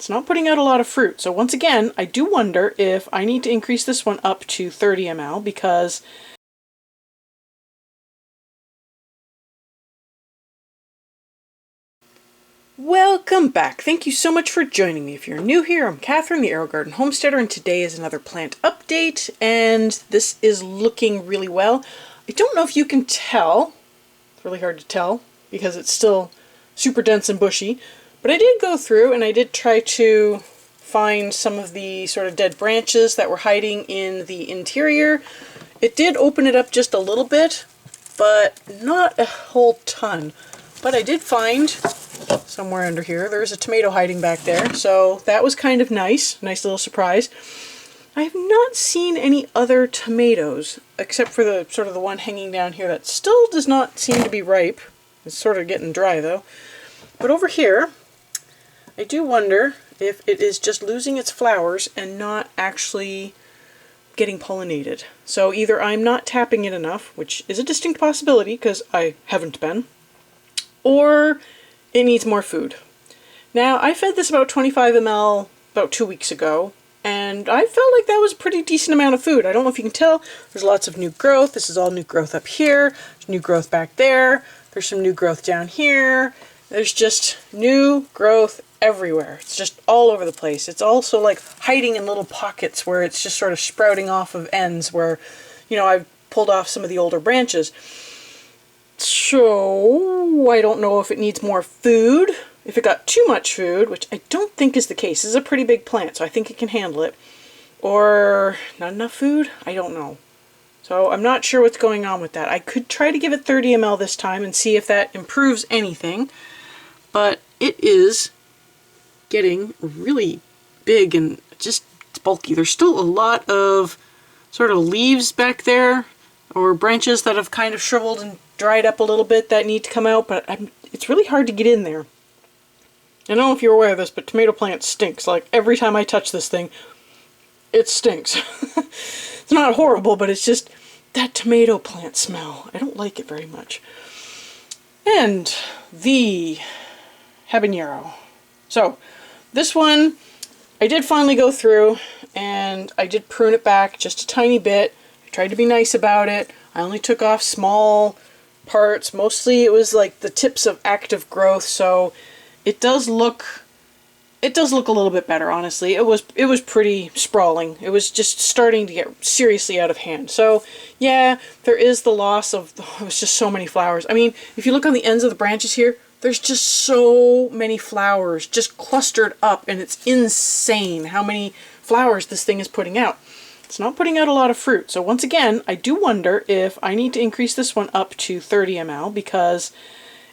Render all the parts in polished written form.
It's not putting out a lot of fruit. So once again, I do wonder if I need to increase this one up to 30 ml because welcome back. Thank you so much for joining me. If you're new here, I'm Kathryn, the Aerogarden Homesteader, and today is another plant update, and this is looking really well. I don't know if you can tell. It's really hard to tell because it's still super dense and bushy, but I did go through and I did try to find some of the sort of dead branches that were hiding in the interior. It did open it up just a little bit, but not a whole ton. But I did find somewhere under here, there's a tomato hiding back there, so that was kind of nice. Nice little surprise. I have not seen any other tomatoes, except for the sort of the one hanging down here that still does not seem to be ripe. It's sort of getting dry though. But over here, I do wonder if it is just losing its flowers and not actually getting pollinated. So either I'm not tapping it enough, which is a distinct possibility because I haven't been, or it needs more food. Now, I fed this about 25 ml about 2 weeks ago, and I felt like that was a pretty decent amount of food. I don't know if you can tell, there's lots of new growth. This is all new growth up here. There's new growth back there. There's some new growth down here. There's just new growth everywhere. It's just all over the place. It's also like hiding in little pockets where it's just sort of sprouting off of ends where, you know, I've pulled off some of the older branches. So, I don't know if it needs more food, if it got too much food, which I don't think is the case. This is a pretty big plant, so I think it can handle it. Or not enough food? I don't know. So I'm not sure what's going on with that. I could try to give it 30 ml this time and see if that improves anything. But it is getting really big and just bulky. There's still a lot of sort of leaves back there, or branches that have kind of shriveled and dried up a little bit that need to come out, but it's really hard to get in there. I don't know if you're aware of this, but tomato plant stinks. Like, every time I touch this thing, it stinks. It's not horrible, but it's just that tomato plant smell. I don't like it very much. And the habanero. So, this one, I did finally go through, and I did prune it back just a tiny bit. I tried to be nice about it. I only took off small parts. Mostly it was like the tips of active growth, so it does look a little bit better, honestly. It was pretty sprawling. It was just starting to get seriously out of hand. So yeah, there is the loss of, it was just so many flowers. I mean, if you look on the ends of the branches here, there's just so many flowers just clustered up, and it's insane how many flowers this thing is putting out. It's not putting out a lot of fruit. So once again, I do wonder if I need to increase this one up to 30 ml because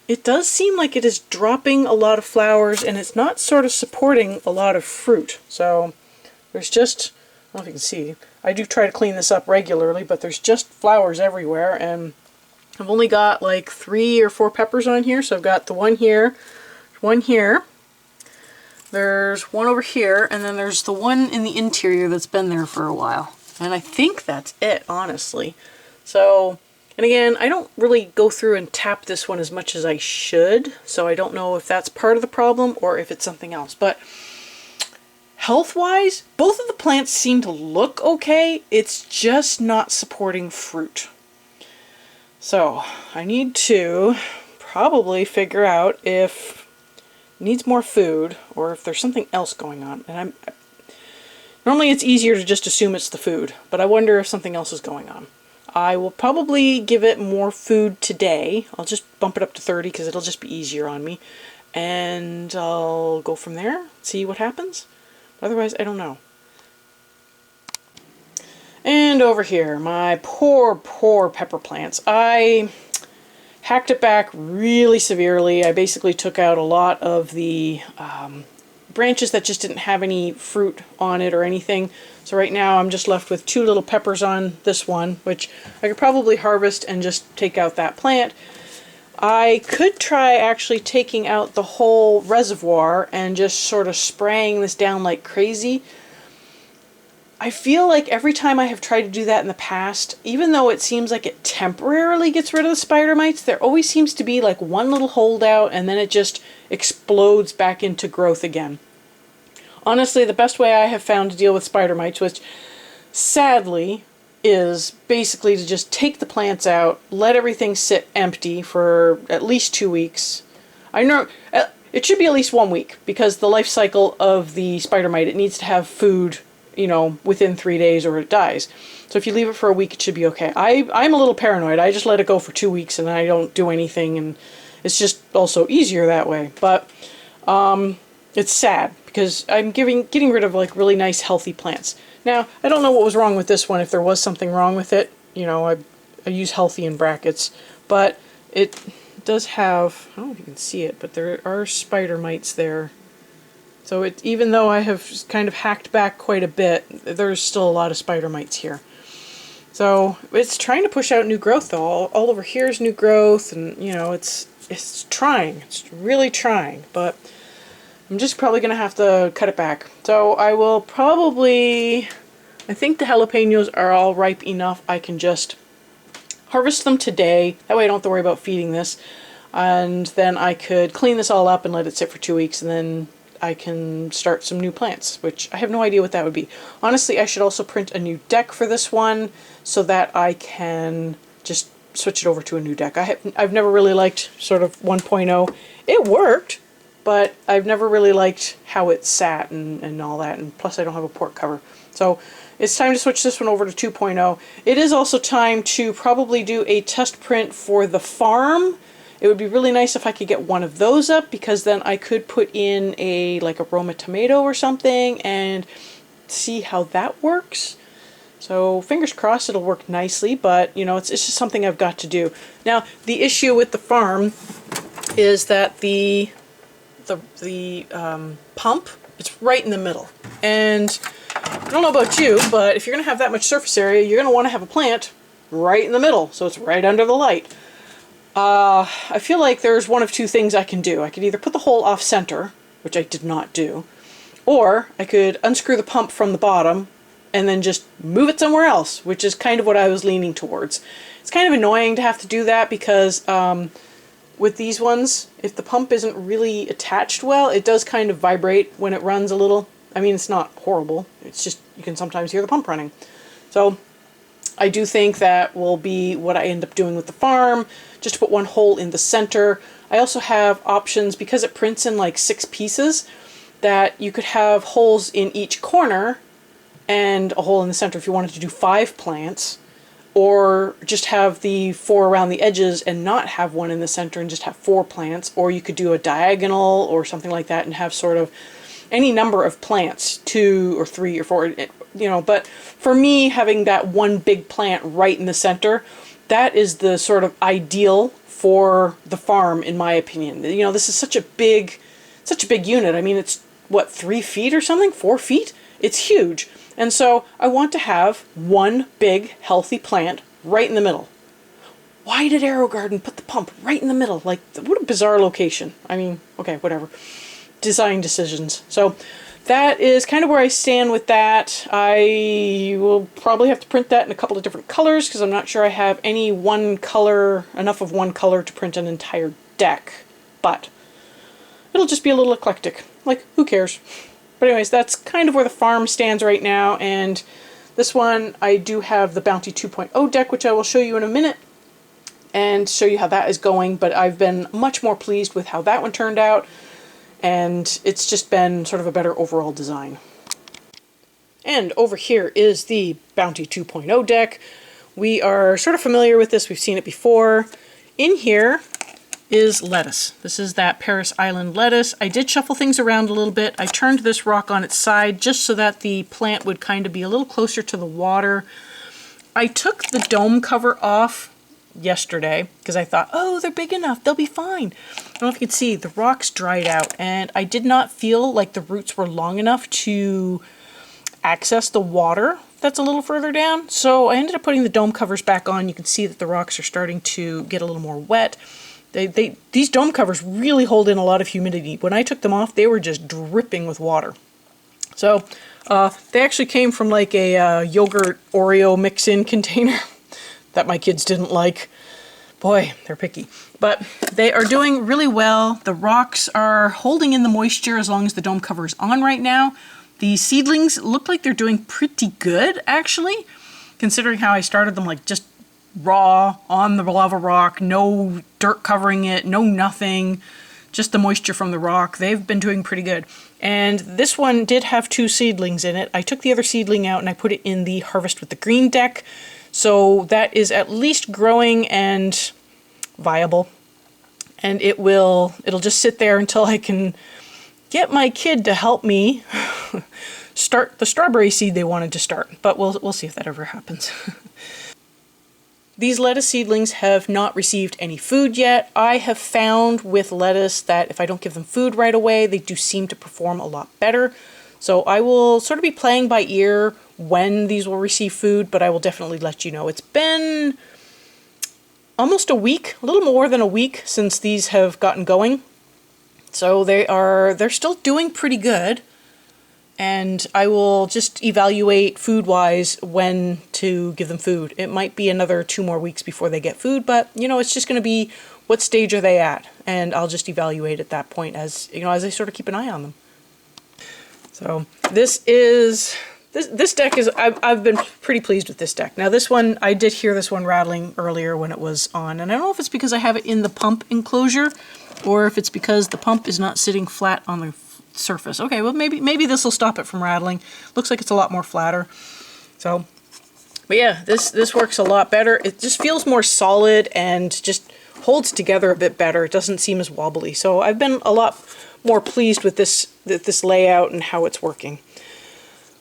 it does seem like it is dropping a lot of flowers and it's not sort of supporting a lot of fruit. So there's just, I don't know if you can see, I do try to clean this up regularly, but there's just flowers everywhere, and I've only got like 3 or 4 peppers on here. So I've got the one here, there's one over here, and then there's the one in the interior that's been there for a while. And I think that's it, honestly. So, and again, I don't really go through and tap this one as much as I should, so I don't know if that's part of the problem or if it's something else. But health-wise, both of the plants seem to look okay. It's just not supporting fruit. So, I need to probably figure out if needs more food or if there's something else going on. And normally it's easier to just assume it's the food, but I wonder if something else is going on. I will probably give it more food today. I'll just bump it up to 30 because it'll just be easier on me, and I'll go from there, see what happens. Otherwise, I don't know. And over here, my poor pepper plants. I hacked it back really severely. I basically took out a lot of the branches that just didn't have any fruit on it or anything. So right now I'm just left with 2 little peppers on this one, which I could probably harvest and just take out that plant. I could try actually taking out the whole reservoir and just sort of spraying this down like crazy. I feel like every time I have tried to do that in the past, even though it seems like it temporarily gets rid of the spider mites, there always seems to be like one little holdout and then it just explodes back into growth again. Honestly, the best way I have found to deal with spider mites, which sadly is basically to just take the plants out, let everything sit empty for at least 2 weeks. I know it should be at least 1 week because the life cycle of the spider mite, it needs to have food, you know, within 3 days or it dies. So if you leave it for a week, it should be okay. I'm a little paranoid. I just let it go for 2 weeks and I don't do anything, and it's just also easier that way. But it's sad because I'm getting rid of like really nice healthy plants. Now, I don't know what was wrong with this one, if there was something wrong with it. You know, I use healthy in brackets, but it does have, I don't know if you can see it, but there are spider mites there. So even though I have kind of hacked back quite a bit, there's still a lot of spider mites here. So it's trying to push out new growth though. All over here is new growth, and you know, it's trying. It's really trying, but I'm just probably going to have to cut it back. So I will probably, I think the jalapenos are all ripe enough. I can just harvest them today. That way I don't have to worry about feeding this. And then I could clean this all up and let it sit for 2 weeks, and then I can start some new plants, which I have no idea what that would be. Honestly, I should also print a new deck for this one so that I can just switch it over to a new deck. I've never really liked sort of 1.0. It worked, but I've never really liked how it sat and all that, and plus I don't have a port cover. So it's time to switch this one over to 2.0. It is also time to probably do a test print for the farm. It would be really nice if I could get one of those up, because then I could put in like a Roma tomato or something and see how that works. So fingers crossed it'll work nicely, but you know, it's just something I've got to do. Now, the issue with the farm is that the pump, it's right in the middle. And I don't know about you, but if you're going to have that much surface area, you're going to want to have a plant right in the middle, so it's right under the light. I feel like there's one of two things I can do. I could either put the hole off center, which I did not do, or I could unscrew the pump from the bottom and then just move it somewhere else, which is kind of what I was leaning towards. It's kind of annoying to have to do that because with these ones, if the pump isn't really attached well, it does kind of vibrate when it runs a little. I mean, it's not horrible. It's just, you can sometimes hear the pump running. So I do think that will be what I end up doing with the farm, just to put one hole in the center. I also have options, because it prints in like 6 pieces, that you could have holes in each corner and a hole in the center if you wanted to do 5 plants. Or just have the 4 around the edges and not have one in the center and just have 4 plants. Or you could do a diagonal or something like that and have sort of any number of plants, 2 or 3 or 4, you know. But for me, having that one big plant right in the center, that is the sort of ideal for the farm, in my opinion. You know, this is such a big unit. I mean, it's what, 3 feet or something? 4 feet? It's huge. And so I want to have one big, healthy plant right in the middle. Why did Aerogarden put the pump right in the middle? Like, what a bizarre location. I mean, okay, whatever. Design decisions. So that is kind of where I stand with that. I will probably have to print that in a couple of different colors, because I'm not sure I have any one color, enough of one color to print an entire deck. But it'll just be a little eclectic. Like, who cares? But anyways, that's kind of where the farm stands right now, and this one I do have the Bounty 2.0 deck, which I will show you in a minute and show you how that is going, but I've been much more pleased with how that one turned out, and it's just been sort of a better overall design. And over here is the Bounty 2.0 deck. We are sort of familiar with this, we've seen it before. In here is lettuce. This is that Paris Island lettuce. I did shuffle things around a little bit. I turned this rock on its side just so that the plant would kind of be a little closer to the water. I took the dome cover off yesterday because I thought, oh, they're big enough, they'll be fine. I don't know if you can see, the rocks dried out, and I did not feel like the roots were long enough to access the water that's a little further down. So I ended up putting the dome covers back on. You can see that the rocks are starting to get a little more wet. These dome covers really hold in a lot of humidity. When I took them off, they were just dripping with water. So they actually came from like a yogurt Oreo mix-in container that my kids didn't like. Boy, they're picky. But they are doing really well. The rocks are holding in the moisture as long as the dome cover is on right now. The seedlings look like they're doing pretty good, actually, considering how I started them like just raw on the lava rock, no dirt covering it, no nothing, just the moisture from the rock. They've been doing pretty good. And this one did have 2 seedlings in it. I took the other seedling out and I put it in the Harvest with the Green deck. So that is at least growing and viable. And it'll just sit there until I can get my kid to help me start the strawberry seed they wanted to start. But we'll see if that ever happens. These lettuce seedlings have not received any food yet. I have found with lettuce that if I don't give them food right away, they do seem to perform a lot better. So I will sort of be playing by ear when these will receive food, but I will definitely let you know. It's been almost a week, a little more than a week since these have gotten going. So they're still doing pretty good. And I will just evaluate food-wise when to give them food. It might be another 2 more weeks before they get food, but you know, it's just going to be what stage are they at, and I'll just evaluate at that point as you know, as I sort of keep an eye on them. So this deck is I've been pretty pleased with this deck. Now this one, I did hear this one rattling earlier when it was on, and I don't know if it's because I have it in the pump enclosure or if it's because the pump is not sitting flat on the surface. Okay, well maybe this will stop it from rattling. Looks like it's a lot more flatter. So, but yeah, this works a lot better. It just feels more solid and just holds together a bit better. It doesn't seem as wobbly. So I've been a lot more pleased with this layout and how it's working.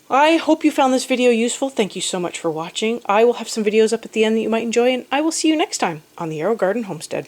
I hope you found this video useful. Thank you so much for watching. I will have some videos up at the end that you might enjoy, and I will see you next time on the Aerogarden Homestead.